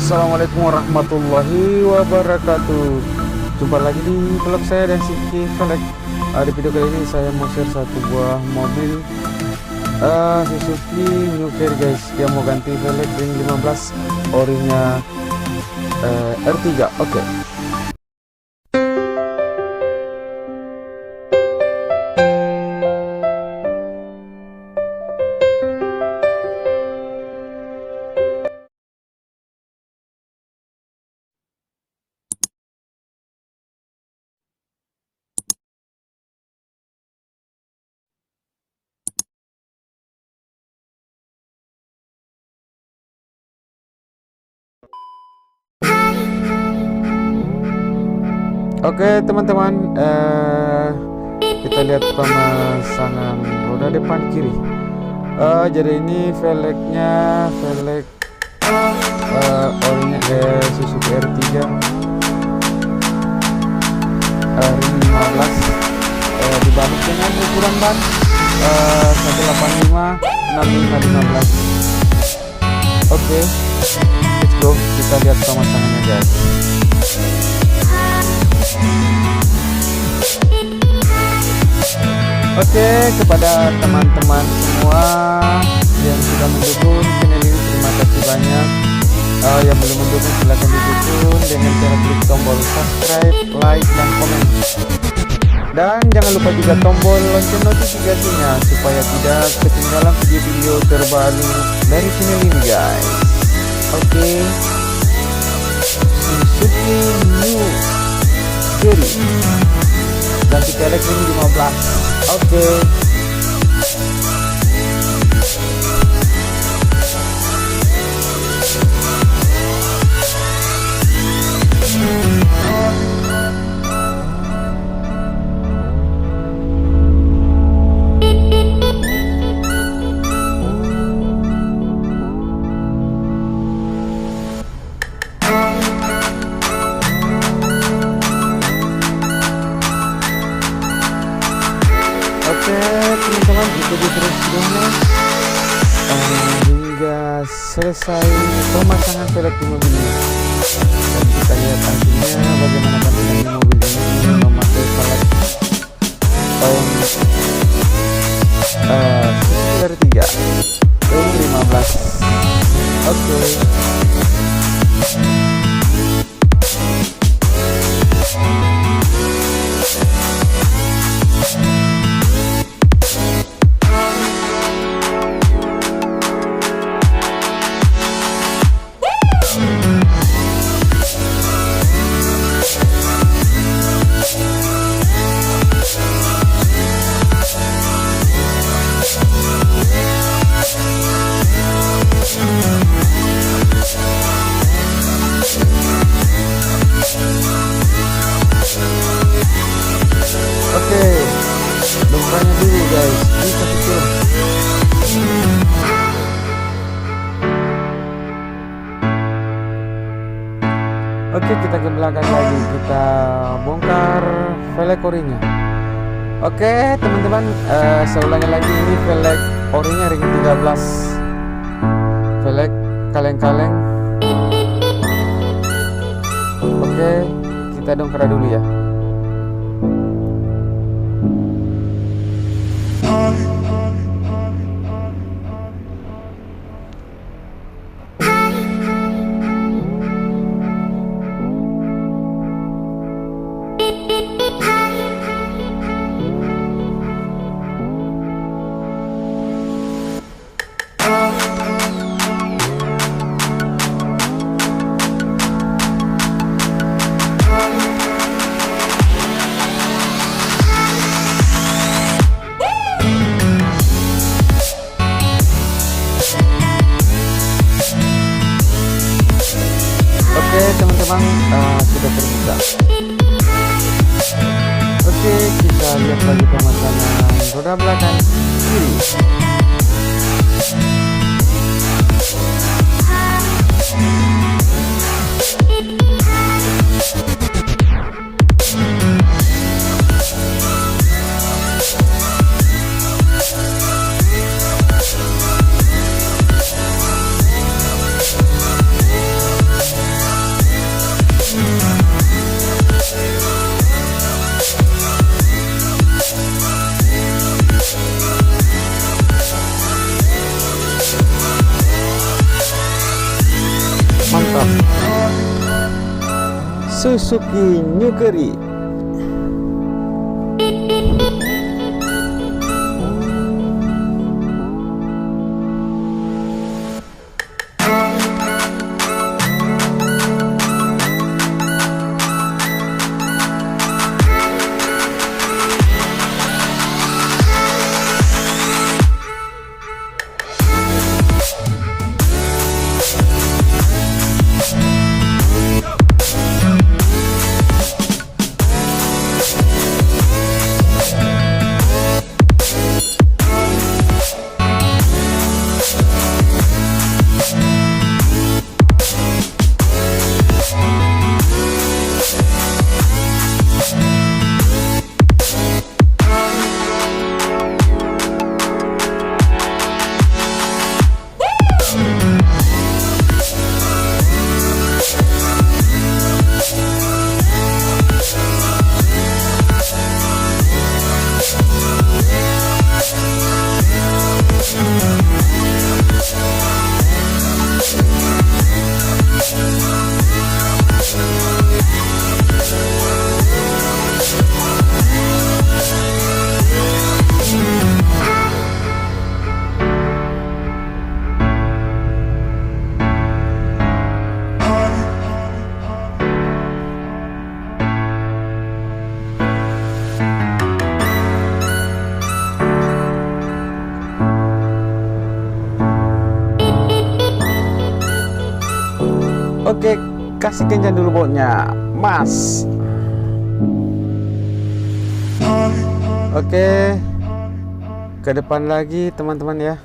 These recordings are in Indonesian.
Assalamualaikum warahmatullahi wabarakatuh. Jumpa lagi di vlog saya dan Siki Velek. Di video kali ini saya mau share satu buah mobil Suzuki New Carry guys. Dia mau ganti velg ring 15 orinya R3. Oke. Oke teman-teman, kita lihat pemasangan roda depan kiri. Jadi ini velgnya velg orinya Suzuki R3 ring 15, dibalik dengan ukuran ban 185 65 15. Oke, let's go, kita lihat pemasangannya guys. Oke, kepada teman-teman semua yang sudah mendukung channel ini, terima kasih banyak. Yang belum mendukung silahkan didukung dengan cara klik tombol subscribe, like, dan komen. Dan jangan lupa juga tombol lonceng notifikasinya supaya tidak ketinggalan video-video terbaru dari channel ini guys. Oke, Suzuki New Carry ganti velg ring 15. Oke. Teman-teman, ikuti terus videonya hingga selesai pemasangan velg di mobil ini, dan kita lihat hasilnya bagaimana tampilan mobil ini memakai velg Suzuki R3 ring 15. Oke. Oke, dompranya dulu guys, bisa kecil. Oke, kita ke belakang lagi, kita bongkar velg orinya. Oke teman-teman, saya ulangi lagi, ini velg orinya ring 13, velg kaleng-kaleng. Oke, kita dongkrak dulu ya. Oke teman-teman, sudah terbuka. Oke, kita lihat lagi pemasangan roda belakang kiri. mantap. Suzuki New Carry. Oke, kasih kencan dulu botnya, Mas. Oke, ke depan lagi teman-teman ya.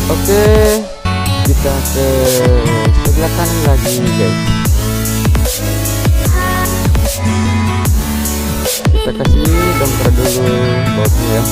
Oke, kita ke sebelah kanan lagi guys. Kita kasih dongkrak dulu bautnya ya.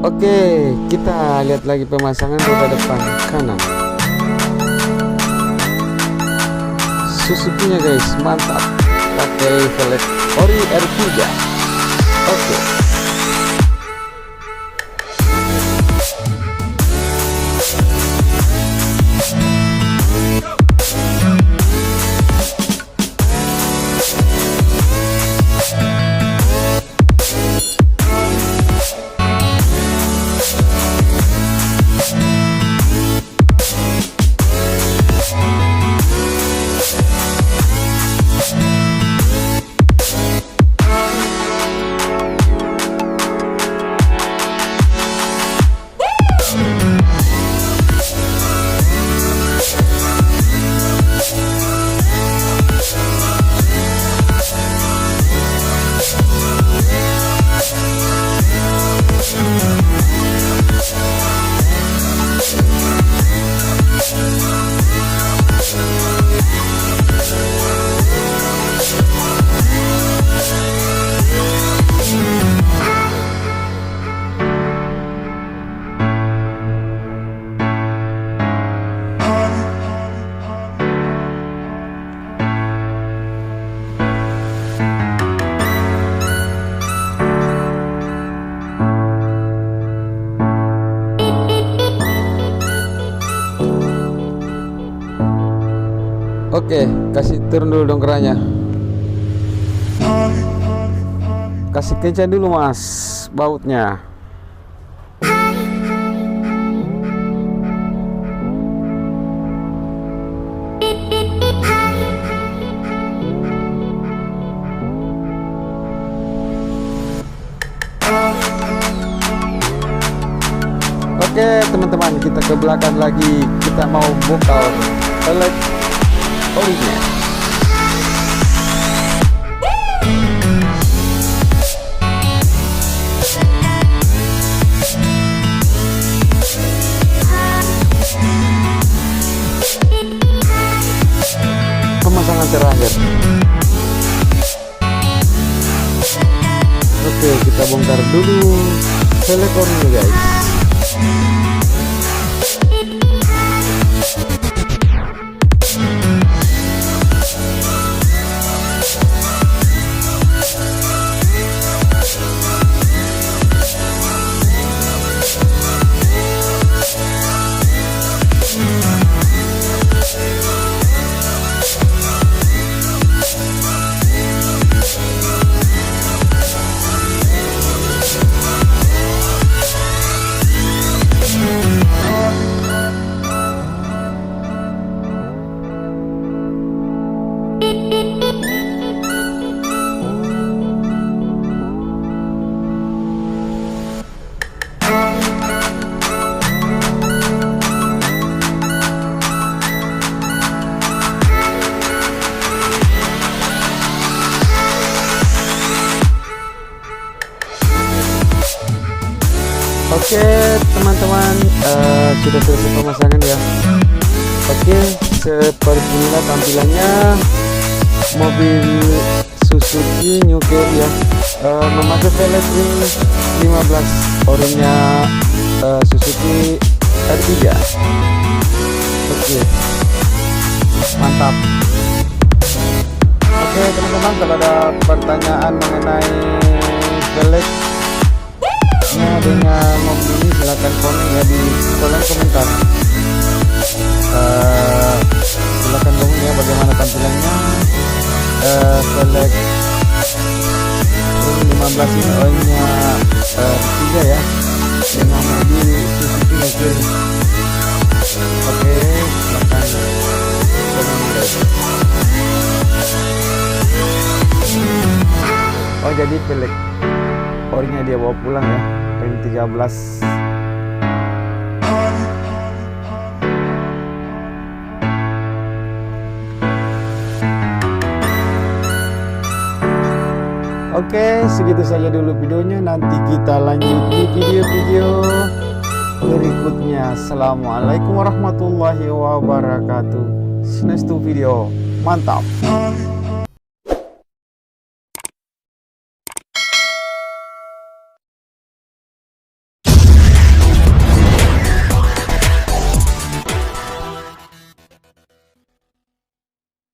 Oke, kita lihat lagi pemasangan roda depan kanan. Suzuki-nya guys, mantap. Pakai velg ori R3. Oke. Oke, kasih turun dulu dong kerannya. Kasih kencang dulu mas bautnya. Oke teman-teman, kita ke belakang lagi. Kita mau bongkar velg orinya. Pemasangan terakhir. Oke, kita bongkar dulu velg orinya guys. Oke teman-teman, sudah selesai pemasangan ya. Oke, seperti inilah tampilannya mobil Suzuki New Carry ya, memakai velg ring 15 orinya Suzuki R3. Oke, mantap. Oke teman-teman, kalau ada pertanyaan mengenai velg dengan mobil ini silahkan komen ya di kolom komentar. Silahkan komen ya bagaimana tampilannya velg 15 ini orinya R3 ya, dengan mobil Suzuki New Carry. Oke, silahkan komen guys. Oh jadi velg orinya dia bawa pulang ya, ring 13. Oke, segitu saja dulu videonya. Nanti kita lanjut di video-video berikutnya. Assalamualaikum warahmatullahi wabarakatuh. See you next video. Mantap.